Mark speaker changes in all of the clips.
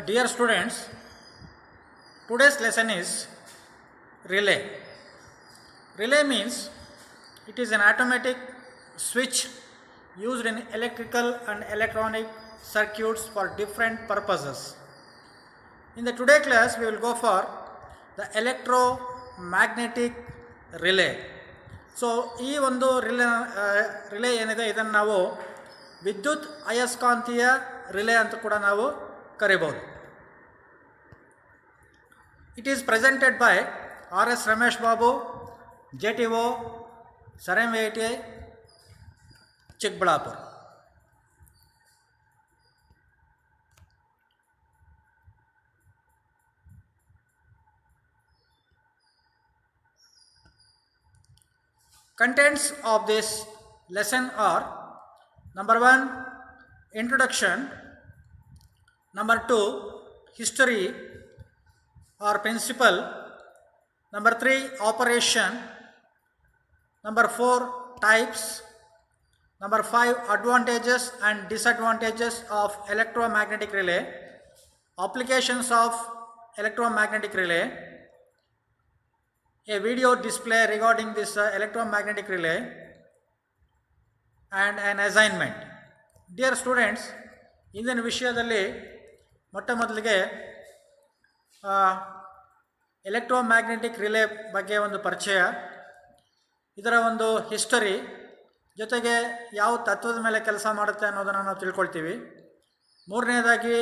Speaker 1: Dear students, today's lesson is relay. Relay means it is an automatic switch used in electrical and electronic circuits for different purposes. In the today class, we will go for the electromagnetic relay. So ಈ ಒಂದು relay ಏನಿದೆ ಇದನ್ನು ನಾವು ವಿದ್ಯುತ್ ಅಯಸ್ಕಾಂತೀಯ relay ಅಂತ ಕೂಡ ನಾವು ಕರಿಬೋದು. It is presented by R S. Ramesh Babu, JTO, sir MVITI, Chikkaballapur. Contents of this lesson are: number 1, introduction; number 2, history or principle; number 3, operation; number 4, types; number 5, advantages and disadvantages of electromagnetic relay; applications of electromagnetic relay; a video display regarding this electromagnetic relay, and an assignment. Dear students, ಇಂದಿನ ವಿಷಯದಲ್ಲಿ ಮೊಟ್ಟ ಮೊದಲಿಗೆ electromagnetic relay ಬಗ್ಗೆ ಒಂದು ಪರಿಚಯ, ಇದರ ಒಂದು history, ಜೊತೆಗೆ ಯಾವ ತತ್ವದ ಮೇಲೆ ಕೆಲಸ ಮಾಡುತ್ತೆ ಅನ್ನೋದನ್ನು ನಾವು ತಿಳ್ಕೊಳ್ತೀವಿ. ಮೂರನೇದಾಗಿ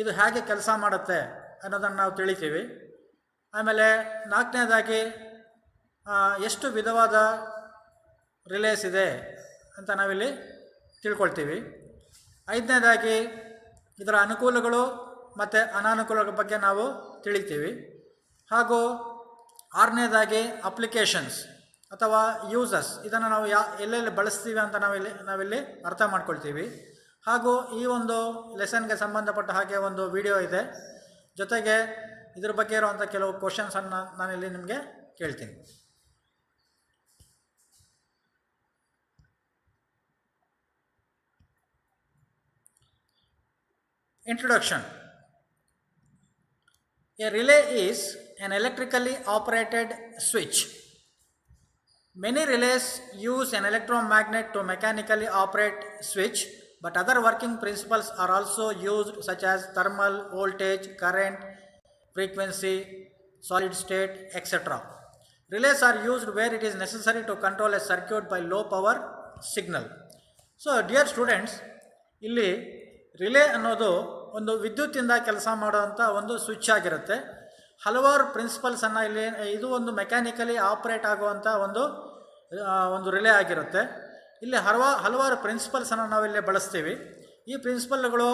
Speaker 1: ಇದು ಹೇಗೆ ಕೆಲಸ ಮಾಡುತ್ತೆ ಅನ್ನೋದನ್ನು ನಾವು ತಿಳಿತೀವಿ. ಆಮೇಲೆ ನಾಲ್ಕನೇದಾಗಿ ಎಷ್ಟು ವಿಧವಾದ ರಿಲೇಸ್ ಇದೆ ಅಂತ ನಾವಿಲ್ಲಿ ತಿಳ್ಕೊಳ್ತೀವಿ. ಐದನೇದಾಗಿ ಇದರ ಅನುಕೂಲಗಳು ಮತ್ತು ಅನಾನುಕೂಲಗಳ ಬಗ್ಗೆ ನಾವು ತಿಳಿತೀವಿ. ಹಾಗೂ ಆರನೇದಾಗಿ ಅಪ್ಲಿಕೇಶನ್ಸ್ ಅಥವಾ ಯೂಸಸ್, ಇದನ್ನು ನಾವು ಎಲ್ಲೆಲ್ಲಿ ಬಳಸ್ತೀವಿ ಅಂತ ನಾವಿಲ್ಲಿ ಅರ್ಥ ಮಾಡ್ಕೊಳ್ತೀವಿ. ಹಾಗೂ ಈ ಒಂದು ಲೆಸನ್ಗೆ ಸಂಬಂಧಪಟ್ಟ ಹಾಗೆ ಒಂದು ವಿಡಿಯೋ ಇದೆ, ಜೊತೆಗೆ ಇದ್ರ ಬಗ್ಗೆ ಇರುವಂಥ ಕೆಲವು ಕ್ವಶನ್ಸನ್ನು ನಾನಿಲ್ಲಿ ನಿಮಗೆ ಕೇಳ್ತೀನಿ. Introduction. A relay is an electrically operated switch. Many relays use an electromagnet to mechanically operate switch, but other working principles are also used, such as thermal, voltage, current, frequency, solid state, etc. Relays are used where it is necessary to control a circuit by low power signal. So dear students, ಇಲ್ಲಿ relay ಅನ್ನೋದು ಒಂದು ವಿದ್ಯುತ್ತಿಂದ ಕೆಲಸ ಮಾಡುವಂಥ ಒಂದು switch ಆಗಿರುತ್ತೆ. ಹಲವಾರು ಪ್ರಿನ್ಸಿಪಲ್ಸನ್ನು ಇಲ್ಲಿ, ಇದು ಒಂದು ಮೆಕ್ಯಾನಿಕಲಿ ಆಪ್ರೇಟ್ ಆಗುವಂಥ ಒಂದು ರಿಲೇ ಆಗಿರುತ್ತೆ. ಇಲ್ಲಿ ಹಲವಾರು ಪ್ರಿನ್ಸಿಪಲ್ಸನ್ನು ನಾವಿಲ್ಲಿ ಬಳಸ್ತೀವಿ. ಈ ಪ್ರಿನ್ಸಿಪಲ್ಗಳು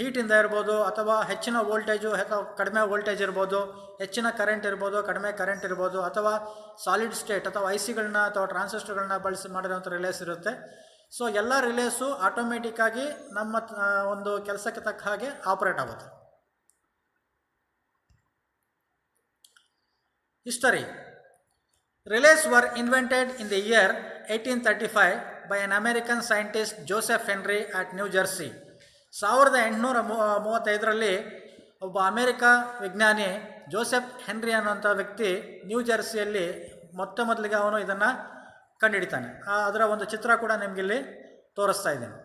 Speaker 1: ಹೀಟಿಂದ ಇರ್ಬೋದು, ಅಥವಾ ಹೆಚ್ಚಿನ ವೋಲ್ಟೇಜು ಅಥವಾ ಕಡಿಮೆ ವೋಲ್ಟೇಜ್ ಇರ್ಬೋದು, ಹೆಚ್ಚಿನ ಕರೆಂಟ್ ಇರ್ಬೋದು, ಕಡಿಮೆ ಕರೆಂಟ್ ಇರ್ಬೋದು, ಅಥವಾ ಸಾಲಿಡ್ ಸ್ಟೇಟ್ ಅಥವಾ ಐಸಿಗಳನ್ನ ಅಥವಾ ಟ್ರಾನ್ಸಿಸ್ಟರ್ಗಳನ್ನ ಬಳಸಿ ಮಾಡಿರೋಂಥ ರಿಲೇಸ್ ಇರುತ್ತೆ. ಸೊ ಎಲ್ಲ ರಿಲೇಸು ಆಟೋಮೆಟಿಕ್ಕಾಗಿ ನಮ್ಮ ಒಂದು ಕೆಲಸಕ್ಕೆ ತಕ್ಕ ಹಾಗೆ ಆಪ್ರೇಟ್ ಆಗುತ್ತೆ. History. Relies var invented in the year 1835 by an American scientist Joseph henry at new Jersey. 1835 ಒಬ್ಬ ಅಮೇರಿಕ ವಿಜ್ಞಾನಿ ಜೋಸೆಫ್ ಹೆನ್ರಿ ಅನ್ನೋಂಥ ವ್ಯಕ್ತಿ ನ್ಯೂ ಜರ್ಸಿಯಲ್ಲಿ ಮೊದಲಿಗೆ ಅವನು ಇದನ್ನು ಕಂಡುಹಿಡಿತಾನೆ. ಅದರ ಒಂದು ಚಿತ್ರ ಕೂಡ ನಿಮಗಿಲ್ಲಿ ತೋರಿಸ್ತಾ ಇದ್ದೇನೆ.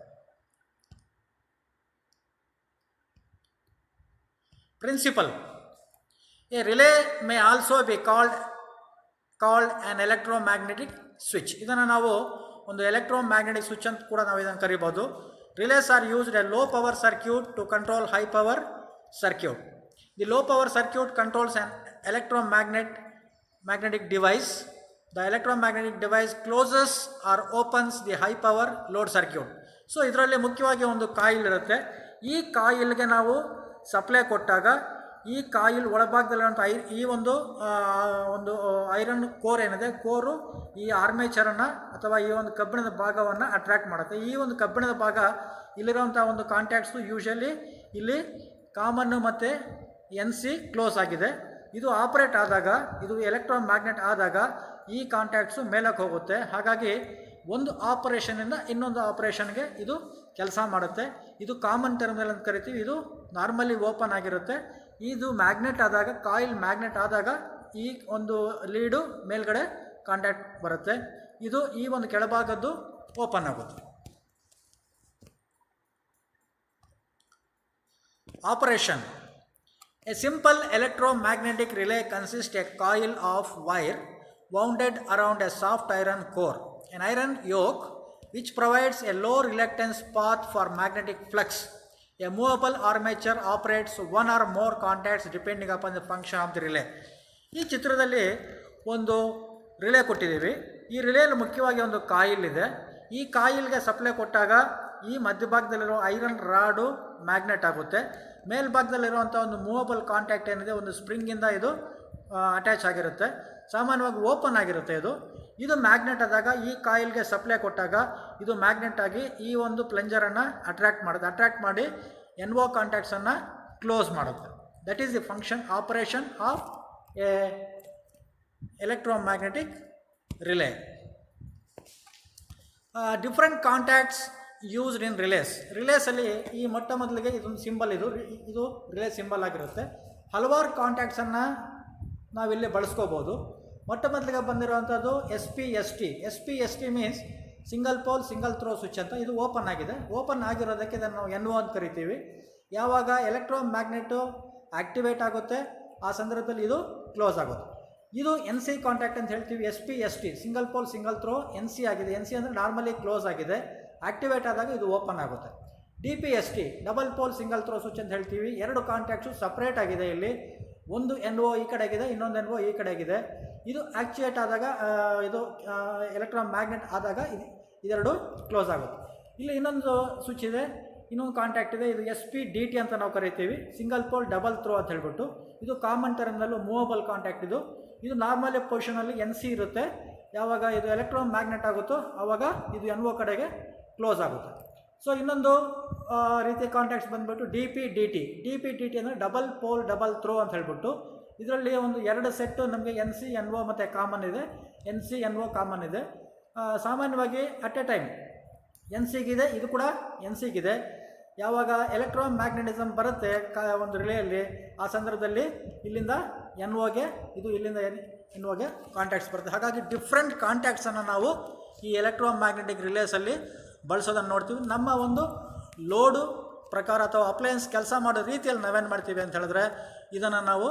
Speaker 1: Principle. A relay may also be called an electromagnetic switch. ಇದನ್ನು ನಾವು ಒಂದು ಎಲೆಕ್ಟ್ರೋಮ್ಯಾಗ್ನೆಟಿಕ್ ಸ್ವಿಚ್ ಅಂತ ಕೂಡ ನಾವು ಇದನ್ನು ಕರಿಬೋದು. Relays are used a low power circuit to control high power circuit. The low power circuit controls an electromagnetic device. The electromagnetic device closes or opens the high power load circuit. So ಇದರಲ್ಲಿ ಮುಖ್ಯವಾಗಿ ಒಂದು coil ಇರುತ್ತೆ. ಈ ಕಾಯಿಲ್ಗೆ ನಾವು supply ಕೊಟ್ಟಾಗ ಈ coil ಒಳಭಾಗದಲ್ಲಿರುವಂಥ ಈ ಒಂದು ಐರನ್ ಕೋರ್ ಏನಿದೆ, ಕೋರು ಈ ಆರ್ಮೇಚರನ್ನು ಅಥವಾ ಈ ಒಂದು ಕಬ್ಬಿಣದ ಭಾಗವನ್ನು ಅಟ್ರ್ಯಾಕ್ಟ್ ಮಾಡುತ್ತೆ. ಈ ಒಂದು ಕಬ್ಬಿಣದ ಭಾಗ ಇಲ್ಲಿರುವಂಥ ಒಂದು ಕಾಂಟ್ಯಾಕ್ಟ್ಸು ಯೂಶಲಿ ಇಲ್ಲಿ ಕಾಮನ್ನು ಮತ್ತು NC ಕ್ಲೋಸ್ ಆಗಿದೆ. ಇದು ಆಪ್ರೇಟ್ ಆದಾಗ, ಇದು ಎಲೆಕ್ಟ್ರೋಮ್ಯಾಗ್ನೆಟ್ ಆದಾಗ ಈ ಕಾಂಟ್ಯಾಕ್ಟ್ಸು ಮೇಲಕ್ಕೆ ಹೋಗುತ್ತೆ. ಹಾಗಾಗಿ ಒಂದು ಆಪರೇಷನಿಂದ ಇನ್ನೊಂದು ಆಪರೇಷನ್ಗೆ ಇದು ಕೆಲಸ ಮಾಡುತ್ತೆ. ಇದು ಕಾಮನ್ ಟರ್ಮಿನಲ್ ಅಂತ ಕರಿತೀವಿ, ಇದು ನಾರ್ಮಲಿ ಓಪನ್ ಆಗಿರುತ್ತೆ. ಇದು ಮ್ಯಾಗ್ನೆಟ್ ಆದಾಗ, ಕಾಯಿಲ್ ಮ್ಯಾಗ್ನೆಟ್ ಆದಾಗ ಈ ಒಂದು ಲೀಡು ಮೇಲ್ಗಡೆ ಕಾಂಟ್ಯಾಕ್ಟ್ ಬರುತ್ತೆ. ಇದು ಈ ಒಂದು ಕೆಳಭಾಗದ್ದು ಓಪನ್ ಆಗುತ್ತೆ. Operation. A simple electromagnetic relay consists a coil of wire wounded around a soft iron core, an iron yoke which provides a low reluctance path for magnetic flux. A movable armature operates one or more contacts depending upon the function of the relay. ಈ ಚಿತ್ರದಲ್ಲಿ ಒಂದು relay ಕೊಟ್ಟಿದ್ದೀವಿ. ಈ ರಿಲೇಲಿ ಮುಖ್ಯವಾಗಿ ಒಂದು coil ಇದೆ. ಈ ಕಾಯಿಲ್ಗೆ supply ಕೊಟ್ಟಾಗ ಈ ಮಧ್ಯಭಾಗದಲ್ಲಿರೋ ಐರನ್ ರಾಡು ಮ್ಯಾಗ್ನೆಟ್ ಆಗುತ್ತೆ. ಮೇಲ್ಭಾಗದಲ್ಲಿರುವಂಥ ಒಂದು ಮೂವಬಲ್ ಕಾಂಟ್ಯಾಕ್ಟ್ ಏನಿದೆ, ಒಂದು ಸ್ಪ್ರಿಂಗಿಂದ ಇದು ಅಟ್ಯಾಚ್ ಆಗಿರುತ್ತೆ. ಸಾಮಾನ್ಯವಾಗಿ ಓಪನ್ ಆಗಿರುತ್ತೆ. ಇದು ಮ್ಯಾಗ್ನೆಟ್ ಆದಾಗ ಈ ಕಾಯಿಲ್ಗೆ ಸಪ್ಲೈ ಕೊಟ್ಟಾಗ ಇದು ಮ್ಯಾಗ್ನೆಟ್ ಆಗಿ ಈ ಒಂದು ಪ್ಲಂಜರನ್ನು ಅಟ್ರ್ಯಾಕ್ಟ್ ಮಾಡಿ NO ಕಾಂಟ್ಯಾಕ್ಟ್ಸನ್ನು ಕ್ಲೋಸ್ ಮಾಡುತ್ತೆ. That is the function operation of a electromagnetic relay. Different contacts used in ರಿಲೇಸಲ್ಲಿ ಈ ಮೊಟ್ಟ ಮೊದಲಿಗೆ ಇದೊಂದು ಸಿಂಬಲ್, ಇದು ರಿಲೇ ಸಿಂಬಲ್ ಆಗಿರುತ್ತೆ. ಹಲವಾರು ಕಾಂಟ್ಯಾಕ್ಟ್ಸನ್ನು ನಾವಿಲ್ಲಿ ಬಳಸ್ಕೋಬೋದು. ಮೊಟ್ಟ ಮೊದಲಿಗೆ ಬಂದಿರುವಂಥದ್ದು SP ST means single pole single throw switch ಅಂತ. ಇದು ಓಪನ್ ಆಗಿದೆ. ಓಪನ್ ಆಗಿರೋದಕ್ಕೆ ಇದನ್ನು ನಾವು NO ಅಂತ ಕರಿತೀವಿ. ಯಾವಾಗ ಎಲೆಕ್ಟ್ರೋಮ್ಯಾಗ್ನೆಟು ಆಕ್ಟಿವೇಟ್ ಆಗುತ್ತೆ ಆ ಸಂದರ್ಭದಲ್ಲಿ ಇದು ಕ್ಲೋಸ್ ಆಗುತ್ತೆ. ಇದು NC ಕಾಂಟ್ಯಾಕ್ಟ್ ಅಂತ ಹೇಳ್ತೀವಿ. SP ST ಸಿಂಗಲ್ ಪೋಲ್ ಸಿಂಗಲ್ ಥ್ರೋ NC ಆಗಿದೆ. NC ಅಂದರೆ ನಾರ್ಮಲಿ ಕ್ಲೋಸ್ ಆಗಿದೆ. ಆಕ್ಟಿವೇಟ್ ಆದಾಗ ಇದು ಓಪನ್ ಆಗುತ್ತೆ. DPST double pole single throw switch ಅಂತ ಹೇಳ್ತೀವಿ. ಎರಡು ಕಾಂಟ್ಯಾಕ್ಟ್ಸು ಸಪ್ರೇಟ್ ಆಗಿದೆ. ಇಲ್ಲಿ ಒಂದು NO ಈ ಕಡೆಗಿದೆ, ಇನ್ನೊಂದು NO ಈ ಕಡೆಗಿದೆ. ಇದು ಆಕ್ಚುಯೇಟ್ ಆದಾಗ, ಇದು ಎಲೆಕ್ಟ್ರಾನ್ ಮ್ಯಾಗ್ನೆಟ್ ಆದಾಗ ಇದೆರಡು ಕ್ಲೋಸ್ ಆಗುತ್ತೆ. ಇಲ್ಲಿ ಇನ್ನೊಂದು ಸ್ವಿಚ್ ಇದೆ, ಇನ್ನೊಂದು ಕಾಂಟ್ಯಾಕ್ಟ್ ಇದೆ. ಇದು SPDT ಅಂತ ನಾವು ಕರಿತೀವಿ, ಸಿಂಗಲ್ ಪೋಲ್ ಡಬಲ್ ಥ್ರೋ ಅಂತ ಹೇಳ್ಬಿಟ್ಟು. ಇದು ಕಾಮನ್ ಟರ್ಮ್ನಲ್ಲೂ ಮೂವಬಲ್ ಕಾಂಟ್ಯಾಕ್ಟ್. ಇದು ನಾರ್ಮಲ್ ಪೊಸಿಷನಲ್ಲಿ NC ಇರುತ್ತೆ. ಯಾವಾಗ ಇದು ಎಲೆಕ್ಟ್ರಾನ್ ಮ್ಯಾಗ್ನೆಟ್ ಆಗುತ್ತೋ ಆವಾಗ ಇದು NO ಕಡೆಗೆ ಕ್ಲೋಸ್ ಆಗುತ್ತೆ. ಸೊ ಇನ್ನೊಂದು ರೀತಿಯ ಕಾಂಟ್ಯಾಕ್ಟ್ಸ್ ಬಂದುಬಿಟ್ಟು DPDT ಅಂದರೆ ಡಬಲ್ ಪೋಲ್ ಡಬಲ್ ಥ್ರೋ ಅಂತ ಹೇಳ್ಬಿಟ್ಟು. ಇದರಲ್ಲಿ ಒಂದು ಎರಡು ಸೆಟ್ಟು ನಮಗೆ NC NO ಮತ್ತು ಕಾಮನ್ ಇದೆ. NC NO ಕಾಮನ್ ಇದೆ. ಸಾಮಾನ್ಯವಾಗಿ ಅಟ್ ಎ ಟೈಮ್ NCಗಿದೆ, ಇದು ಕೂಡ NCಗಿದೆ. ಯಾವಾಗ ಎಲೆಕ್ಟ್ರಾನ್ ಮ್ಯಾಗ್ನೆಟಿಸಮ್ ಬರುತ್ತೆ ಒಂದು ರಿಲೇಯಲ್ಲಿ, ಆ ಸಂದರ್ಭದಲ್ಲಿ ಇಲ್ಲಿಂದ NOಗೆ, ಇದು ಇಲ್ಲಿಂದ NOಗೆ ಕಾಂಟ್ಯಾಕ್ಟ್ಸ್ ಬರುತ್ತೆ. ಹಾಗಾಗಿ ಡಿಫ್ರೆಂಟ್ ಕಾಂಟ್ಯಾಕ್ಟ್ಸನ್ನು ನಾವು ಈ ಎಲೆಕ್ಟ್ರಾನ್ ಮ್ಯಾಗ್ನೆಟಿಕ್ ರಿಲೇಸಲ್ಲಿ ಬಳಸೋದನ್ನು ನೋಡ್ತೀವಿ. ನಮ್ಮ ಒಂದು ಲೋಡು ಪ್ರಕಾರ ಅಥವಾ ಅಪ್ಲಯನ್ಸ್ ಕೆಲಸ ಮಾಡೋ ರೀತಿಯಲ್ಲಿ ನಾವೇನು ಮಾಡ್ತೀವಿ ಅಂತ ಹೇಳಿದ್ರೆ, ಇದನ್ನು ನಾವು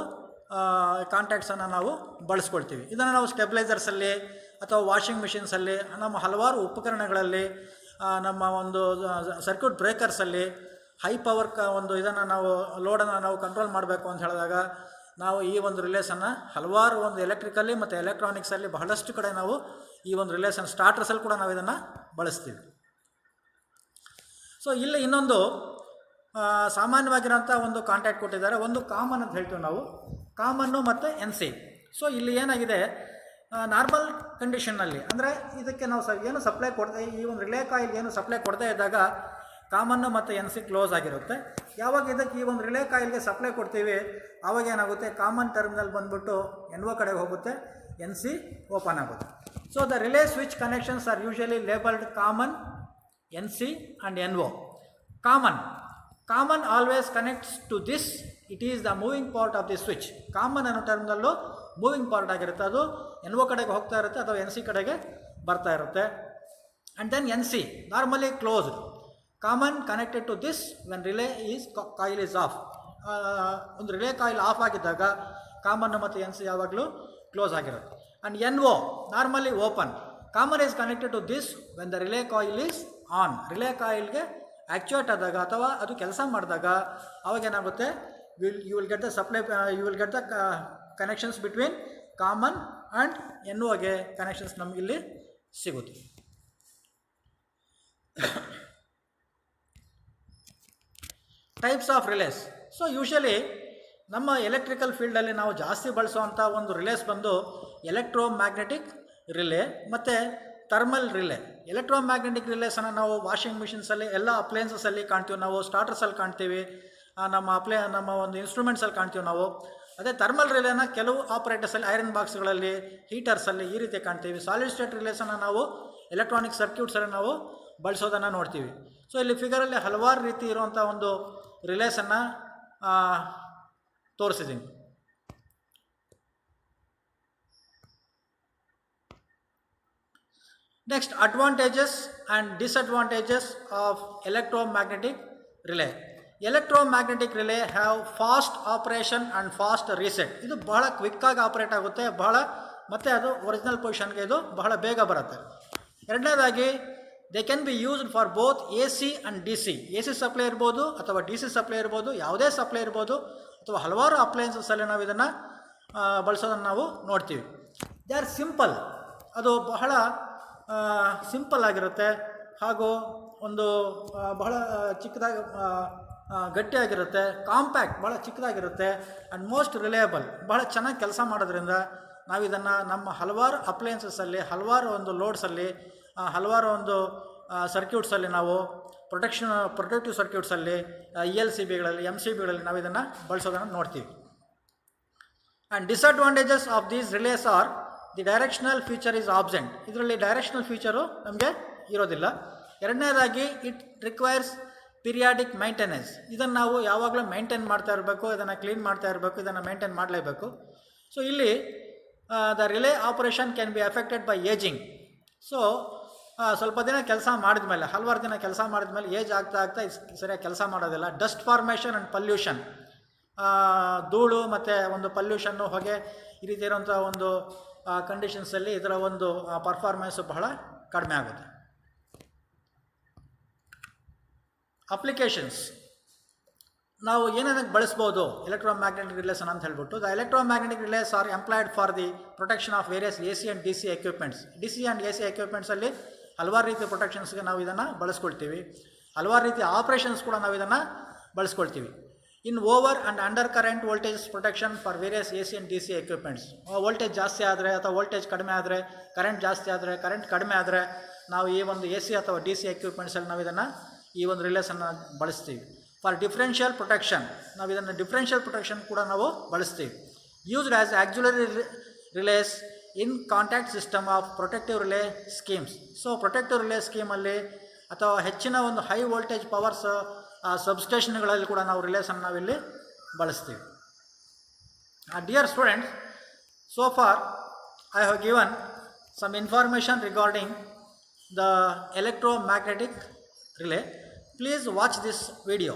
Speaker 1: ಕಾಂಟ್ಯಾಕ್ಟ್ಸನ್ನು ನಾವು ಬಳಸ್ಕೊಳ್ತೀವಿ. ಇದನ್ನು ನಾವು ಸ್ಟೆಬಿಲೈಸರ್ಸಲ್ಲಿ ಅಥವಾ ವಾಷಿಂಗ್ ಮಿಷಿನ್ಸಲ್ಲಿ, ನಮ್ಮ ಹಲವಾರು ಉಪಕರಣಗಳಲ್ಲಿ, ನಮ್ಮ ಒಂದು ಸರ್ಕ್ಯೂಟ್ ಬ್ರೇಕರ್ಸಲ್ಲಿ ಹೈ ಪವರ್ ಒಂದು ಇದನ್ನು ನಾವು ಲೋಡನ್ನು ನಾವು ಕಂಟ್ರೋಲ್ ಮಾಡಬೇಕು ಅಂತ ಹೇಳಿದಾಗ ನಾವು ಈ ಒಂದು ರಿಲೇಸನ್ನು ಹಲವಾರು ಒಂದು ಎಲೆಕ್ಟ್ರಿಕಲ್ಲಿ ಮತ್ತು ಎಲೆಕ್ಟ್ರಾನಿಕ್ಸಲ್ಲಿ ಬಹಳಷ್ಟು ಕಡೆ ನಾವು ಈ ಒಂದು ರಿಲೇಸನ್ ಸ್ಟಾರ್ಟರ್ಸಲ್ಲಿ ಕೂಡ ನಾವು ಇದನ್ನು ಬಳಸ್ತೀವಿ. ಸೊ ಇಲ್ಲಿ ಇನ್ನೊಂದು ಸಾಮಾನ್ಯವಾಗಿರೋಂಥ ಒಂದು ಕಾಂಟ್ಯಾಕ್ಟ್ ಕೊಟ್ಟಿದ್ದಾರೆ. ಒಂದು ಕಾಮನ್ ಅಂತ ಹೇಳ್ತೀವಿ ನಾವು, ಕಾಮನ್ನು ಮತ್ತು NC. ಸೊ ಇಲ್ಲಿ ಏನಾಗಿದೆ, ನಾರ್ಮಲ್ ಕಂಡೀಷನ್ನಲ್ಲಿ ಅಂದರೆ ಇದಕ್ಕೆ ನಾವು ಏನು ಸಪ್ಲೈ ಕೊಡದೆ, ಈ ಒಂದು ರಿಲೇ ಕಾಯಿಲ್ಗೆ ಏನು ಸಪ್ಲೈ ಕೊಡದೇ ಇದ್ದಾಗ ಕಾಮನ್ನು ಮತ್ತು NC ಕ್ಲೋಸ್ ಆಗಿರುತ್ತೆ. ಯಾವಾಗ ಇದಕ್ಕೆ ಈ ಒಂದು ರಿಲೇ ಕಾಯಿಲ್ಗೆ ಸಪ್ಲೈ ಕೊಡ್ತೀವಿ ಆವಾಗ ಏನಾಗುತ್ತೆ, ಕಾಮನ್ ಟರ್ಮಿನಲ್ ಬಂದುಬಿಟ್ಟು NO ಕಡೆಗೆ ಹೋಗುತ್ತೆ, NC ಓಪನ್ ಆಗುತ್ತೆ. So the relay switch connections are usually labelled common, NC and NO. Common always connects to this, it is the moving part of the switch. Common ಅನ್ನೋ ಟರ್ಮ್ನಲ್ಲೂ moving part ಆಗಿರುತ್ತೆ, ಅದು NO ಕಡೆಗೆ ಹೋಗ್ತಾ ಇರುತ್ತೆ ಅಥವಾ NC ಕಡೆಗೆ ಬರ್ತಾ ಇರುತ್ತೆ. And then NC normally closed. Common connected to this when relay coil is off. ಒಂದು ರಿಲೇ ಕಾಯಿಲ್ ಆಫ್ ಆಗಿದ್ದಾಗ ಕಾಮನ್ನು ಮತ್ತು NC ಯಾವಾಗಲೂ ಕ್ಲೋಸ್ ಆಗಿರುತ್ತೆ. And NO normally open. Common is connected to this when the relay coil is on. Relay ಕಾಯಿಲ್ಗೆ actuate ಆದಾಗ ಅಥವಾ ಅದು ಕೆಲಸ ಮಾಡಿದಾಗ ಅವಾಗೇನಾಗುತ್ತೆ, you will get the connections between common and NOಗೆ ಕನೆಕ್ಷನ್ಸ್ ನಮಗಿಲ್ಲಿ ಸಿಗುತ್ತೆ. Types of relays. So usually ನಮ್ಮ ಎಲೆಕ್ಟ್ರಿಕಲ್ ಫೀಲ್ಡಲ್ಲಿ ನಾವು ಜಾಸ್ತಿ ಬಳಸುವಂಥ ಒಂದು ರಿಲೇಸ್ ಬಂದು ಎಲೆಕ್ಟ್ರೋಮ್ಯಾಗ್ನೆಟಿಕ್ ರಿಲೇ ಮತ್ತು ಥರ್ಮಲ್ ರಿಲೇ. ಎಲೆಕ್ಟ್ರೋಮ್ಯಾಗ್ನೆಟಿಕ್ ರಿಲೇಸನ್ನು ನಾವು ವಾಷಿಂಗ್ ಮಿಷಿನ್ಸಲ್ಲಿ, ಎಲ್ಲ ಅಪ್ಲಯನ್ಸಲ್ಲಿ ಕಾಣ್ತೀವಿ ನಾವು, ಸ್ಟಾರ್ಟರ್ಸಲ್ಲಿ ಕಾಣ್ತೀವಿ, ನಮ್ಮ ಒಂದು ಇನ್ಸ್ಟ್ರೂಮೆಂಟ್ಸಲ್ಲಿ ಕಾಣ್ತೀವಿ ನಾವು. ಅದೇ ಥರ್ಮಲ್ ರಿಲೇನ ಕೆಲವು ಆಪ್ರೇಟರ್ಸಲ್ಲಿ, ಐರನ್ ಬಾಕ್ಸ್ಗಳಲ್ಲಿ, ಹೀಟರ್ಸಲ್ಲಿ ಈ ರೀತಿ ಕಾಣ್ತೀವಿ. ಸಾಲಿಡ್ ಸ್ಟೇಟ್ ರಿಲೇಸನ್ನು ನಾವು ಎಲೆಕ್ಟ್ರಾನಿಕ್ ಸರ್ಕ್ಯೂಟ್ಸಲ್ಲಿ ನಾವು ಬಳಸೋದನ್ನು ನೋಡ್ತೀವಿ. ಸೊ ಇಲ್ಲಿ ಫಿಗರಲ್ಲಿ ಹಲವಾರು ರೀತಿ ಇರುವಂಥ ಒಂದು ರಿಲೇಸನ್ನು ತೋರಿಸಿದ್ದೀನಿ. Next, advantages and disadvantages of electromagnetic relay. Electromagnetic relay have fast operation and fast reset. ಇದು ಬಹಳ ಕ್ವಿಕ್ಕಾಗಿ ಆಪರೇಟ್ ಆಗುತ್ತೆ, ಮತ್ತು ಅದು ಒರಿಜಿನಲ್ ಪೊಸಿಷನ್ಗೆ ಇದು ಬಹಳ ಬೇಗ ಬರುತ್ತೆ. ಎರಡನೇದಾಗಿ they can be used for both AC and DC. AC supply ಇರ್ಬೋದು ಅಥವಾ DC ಸಪ್ಲೈ ಇರ್ಬೋದು, ಯಾವುದೇ ಸಪ್ಲೈ ಇರ್ಬೋದು, ಅಥವಾ ಹಲವಾರು ಅಪ್ಲಯನ್ಸಸ್ಸಲ್ಲಿ ನಾವು ಇದನ್ನು ಬಳಸೋದನ್ನು ನಾವು ನೋಡ್ತೀವಿ. They are simple. ಅದು ಬಹಳ ಸಿಂಪಲ್ ಆಗಿರುತ್ತೆ, ಹಾಗೂ ಒಂದು ಬಹಳ ಚಿಕ್ಕದಾಗಿ ಗಟ್ಟಿಯಾಗಿರುತ್ತೆ, ಕಾಂಪ್ಯಾಕ್ಟ್, ಭಾಳ ಚಿಕ್ಕದಾಗಿರುತ್ತೆ, ಆ್ಯಂಡ್ ಮೋಸ್ಟ್ ರಿಲಯಬಲ್. ಬಹಳ ಚೆನ್ನಾಗಿ ಕೆಲಸ ಮಾಡೋದ್ರಿಂದ ನಾವು ಇದನ್ನು ನಮ್ಮ ಹಲವಾರು ಅಪ್ಲಯನ್ಸಸ್ಸಲ್ಲಿ, ಹಲವಾರು ಒಂದು ಲೋಡ್ಸಲ್ಲಿ, ಹಲವಾರು ಒಂದು ಸರ್ಕ್ಯೂಟ್ಸಲ್ಲಿ ನಾವು ಪ್ರೊಟೆಕ್ಟಿವ್ ಸರ್ಕ್ಯೂಟ್ಸಲ್ಲಿ, ELCBಗಳಲ್ಲಿ, MCBಗಳಲ್ಲಿ ನಾವು ಇದನ್ನು ಬಳಸೋದನ್ನು ನೋಡ್ತೀವಿ. And disadvantages of these relies R the directional feature is absent. ಇದರಲ್ಲಿ ಡೈರೆಕ್ಷನಲ್ ಫೀಚರು ನಮಗೆ ಇರೋದಿಲ್ಲ. ಎರಡನೇದಾಗಿ ಇಟ್ ರಿಕ್ವೈರ್ಸ್ ಪೀರಿಯಾಡಿಕ್ ಮೈಂಟೆನೆನ್ಸ್. ಇದನ್ನು ನಾವು ಯಾವಾಗಲೂ ಮೈಂಟೈನ್ ಮಾಡ್ತಾ ಇರಬೇಕು, ಇದನ್ನು ಕ್ಲೀನ್ ಮಾಡ್ತಾ ಇರಬೇಕು, ಇದನ್ನು ಮೈಂಟೈನ್ ಮಾಡಲೇಬೇಕು. ಸೊ ಇಲ್ಲಿ the relay operation can be affected by ageing. So ಸ್ವಲ್ಪ ದಿನ ಕೆಲಸ ಮಾಡಿದ ಮೇಲೆ, ಹಲವಾರು ದಿನ ಕೆಲಸ ಮಾಡಿದ ಮೇಲೆ ಏಜ್ ಆಗ್ತಾ ಸರಿಯಾಗಿ ಕೆಲಸ ಮಾಡೋದಿಲ್ಲ. ಡಸ್ಟ್ ಫಾರ್ಮೇಷನ್ ಆ್ಯಂಡ್ ಪಲ್ಯೂಷನ್, ಧೂಳು ಮತ್ತು ಒಂದು ಪಲ್ಯೂಷನ್ನು, ಹೊಗೆ, ಈ ರೀತಿ ಇರೋಂಥ ಒಂದು ಕಂಡೀಷನ್ಸಲ್ಲಿ ಇದರ ಒಂದು ಪರ್ಫಾರ್ಮೆನ್ಸು ಬಹಳ ಕಡಿಮೆ ಆಗುತ್ತೆ. ಅಪ್ಲಿಕೇಶನ್ಸ್ ನಾವು ಏನೇನಕ್ಕೆ ಬಳಸ್ಬೋದು ಎಲೆಕ್ಟ್ರೋಮ್ಯಾಗ್ನೆಟಿಕ್ ರಿಲೇಸನ್ ಅಂತ ಹೇಳ್ಬಿಟ್ಟು. The electromagnetic relies R employed for the protection of various AC and DC equipments. DC and AC ಎಕ್ವಿಪ್ಮೆಂಟ್ಸಲ್ಲಿ ಹಲವಾರು ರೀತಿಯ ಪ್ರೊಟೆಕ್ಷನ್ಸ್ಗೆ ನಾವು ಇದನ್ನು ಬಳಸ್ಕೊಳ್ತೀವಿ. ಹಲವಾರು ರೀತಿಯ ಆಪ್ರೇಷನ್ಸ್ ಕೂಡ ನಾವು ಇದನ್ನು ಬಳಸ್ಕೊಳ್ತೀವಿ. In over and under current voltage protection for various AC and DC equipments. Voltage ಜಾಸ್ತಿ ಆದರೆ ಅಥವಾ ವೋಲ್ಟೇಜ್ ಕಡಿಮೆ ಆದರೆ, ಕರೆಂಟ್ ಜಾಸ್ತಿ ಆದರೆ, ಕರೆಂಟ್ ಕಡಿಮೆ ಆದರೆ, ನಾವು ಈ ಒಂದು AC ಅಥವಾ DC ಎಕ್ವಿಪ್ಮೆಂಟ್ಸಲ್ಲಿ ನಾವು ಇದನ್ನು ಈ ಒಂದು ರಿಲೇಸನ್ನು ಬಳಸ್ತೀವಿ. ಫಾರ್ ಡಿಫ್ರೆನ್ಷಿಯಲ್ ಪ್ರೊಟೆಕ್ಷನ್ ನಾವು ಇದನ್ನು ಡಿಫ್ರೆನ್ಷಿಯಲ್ ಪ್ರೊಟೆಕ್ಷನ್ ಕೂಡ ನಾವು ಬಳಸ್ತೀವಿ. Used as auxiliary relays in contact system of protective relay schemes. So protective relay ಸ್ಕೀಮಲ್ಲಿ ಅಥವಾ ಹೆಚ್ಚಿನ ಒಂದು ಹೈ ವೋಲ್ಟೇಜ್ ಪವರ್ಸ್ ಸಬ್ಸ್ಟೇಷನ್ಗಳಲ್ಲಿ ಕೂಡ ನಾವು ರಿಲೇಸನ್ನು ನಾವಿಲ್ಲಿ ಬಳಸ್ತೀವಿ. Dear students, so far I have given some information regarding the electromagnetic relay. Please watch this video.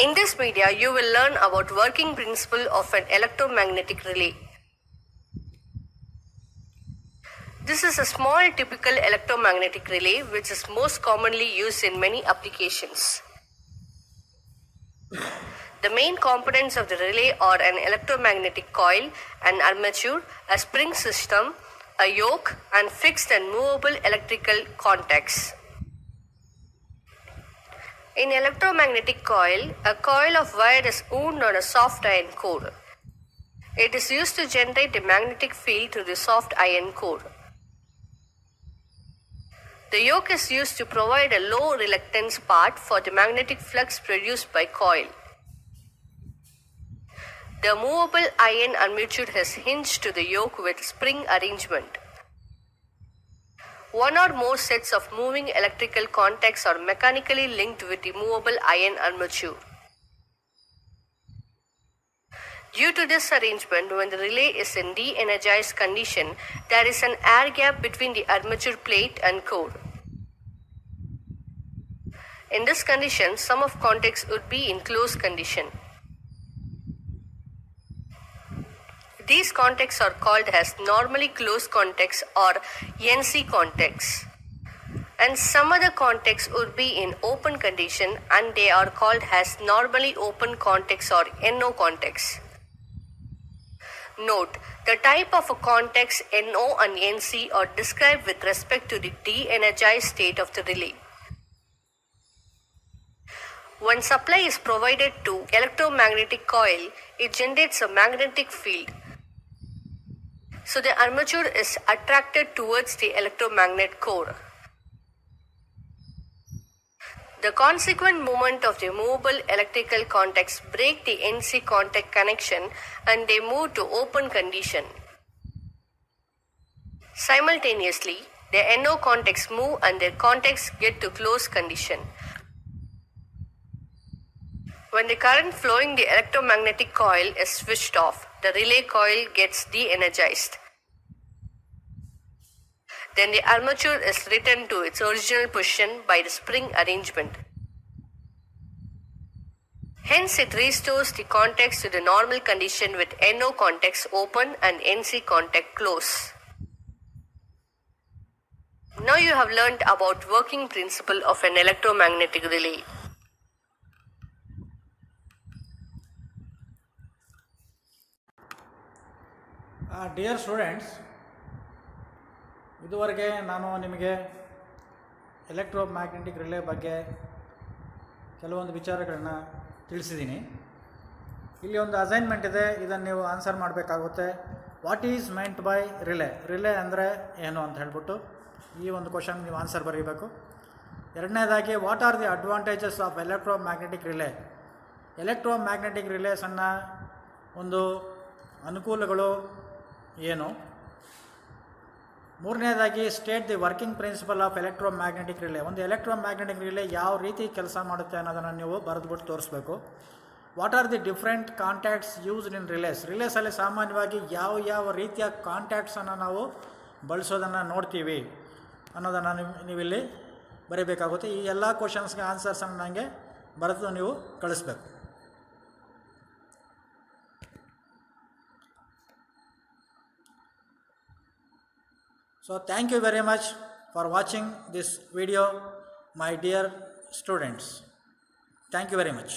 Speaker 2: In this video, you will learn about working principle of an electromagnetic relay. This is a small typical electromagnetic relay which is most commonly used in many applications. The main components of the relay are an electromagnetic coil, an armature, a spring system, a yoke, and fixed and movable electrical contacts. In electromagnetic coil, a coil of wire is wound on a soft iron core. It is used to generate a magnetic field through the soft iron core. The yoke is used to provide a low reluctance path for the magnetic flux produced by coil. The movable iron armature is hinged to the yoke with spring arrangement. One or more sets of moving electrical contacts are mechanically linked with the movable iron armature. Due to this arrangement, when the relay is in de-energized condition, there is an air gap between the armature plate and core. In this condition, some of contacts would be in closed condition. These contacts are called as normally closed contacts or NC contacts. And some other contacts would be in open condition and they are called as normally open contacts or NO contacts. Note, the type of contacts NO and NC are described with respect to the de-energized state of the relay. When supply is provided to electromagnetic coil, it generates a magnetic field. So the armature is attracted towards the electromagnet core. The consequent movement of the movable electrical contacts break the NC contact connection and they move to open condition. Simultaneously, the NO contacts move and their contacts get to closed condition. When the current flowing the electromagnetic coil is switched off, the relay coil gets de-energized. Then the armature is returned to its original position by the spring arrangement. Hence, it restores the contacts to the normal condition with NO contacts open and NC contact close. Now you have learnt about working principle of an electromagnetic relay.
Speaker 1: Dear students, ಇದುವರೆಗೆ ನಾನು ನಿಮಗೆ electromagnetic relay ಬಗ್ಗೆ ಕೆಲವೊಂದು ವಿಚಾರಗಳನ್ನು ತಿಳಿಸಿದ್ದೀನಿ. ಇಲ್ಲಿ ಒಂದು assignment ಇದೆ, ಇದನ್ನು ನೀವು ಆನ್ಸರ್ ಮಾಡಬೇಕಾಗುತ್ತೆ. What is meant by relay? Relay ಅಂದರೆ ಏನು ಅಂತ ಹೇಳ್ಬಿಟ್ಟು ಈ ಒಂದು ಕ್ವಶನ್ ನೀವು ಆನ್ಸರ್ ಬರೀಬೇಕು. ಎರಡನೇದಾಗಿ, what are the advantages of electromagnetic relay? Electromagnetic ರಿಲೇಸನ್ನು ಒಂದು ಅನುಕೂಲಗಳು ಏನು? ಮೂರನೇದಾಗಿ, state the working principle of electromagnetic relay. ಒಂದು ಎಲೆಕ್ಟ್ರೋಮ್ಯಾಗ್ನೆಟಿಕ್ ರಿಲೇ ಯಾವ ರೀತಿ ಕೆಲಸ ಮಾಡುತ್ತೆ ಅನ್ನೋದನ್ನು ನೀವು ಬರೆದುಬಿಟ್ಟು ತೋರಿಸ್ಬೇಕು. What are the different contacts used in relays? ರಿಲೇಸಲ್ಲಿ ಸಾಮಾನ್ಯವಾಗಿ ಯಾವ ರೀತಿಯ ಕಾಂಟ್ಯಾಕ್ಟ್ಸನ್ನು ನಾವು ಬಳಸೋದನ್ನು ನೋಡ್ತೀವಿ ಅನ್ನೋದನ್ನು ನೀವಿಲ್ಲಿ ಬರೀಬೇಕಾಗುತ್ತೆ. ಈ ಎಲ್ಲ ಕ್ವಶನ್ಸ್ಗೆ ಆನ್ಸರ್ಸನ್ನು ನನಗೆ ಬರೆದು ನೀವು ಕಳಿಸ್ಬೇಕು. So thank you very much for watching this video, my dear students. Thank you very much.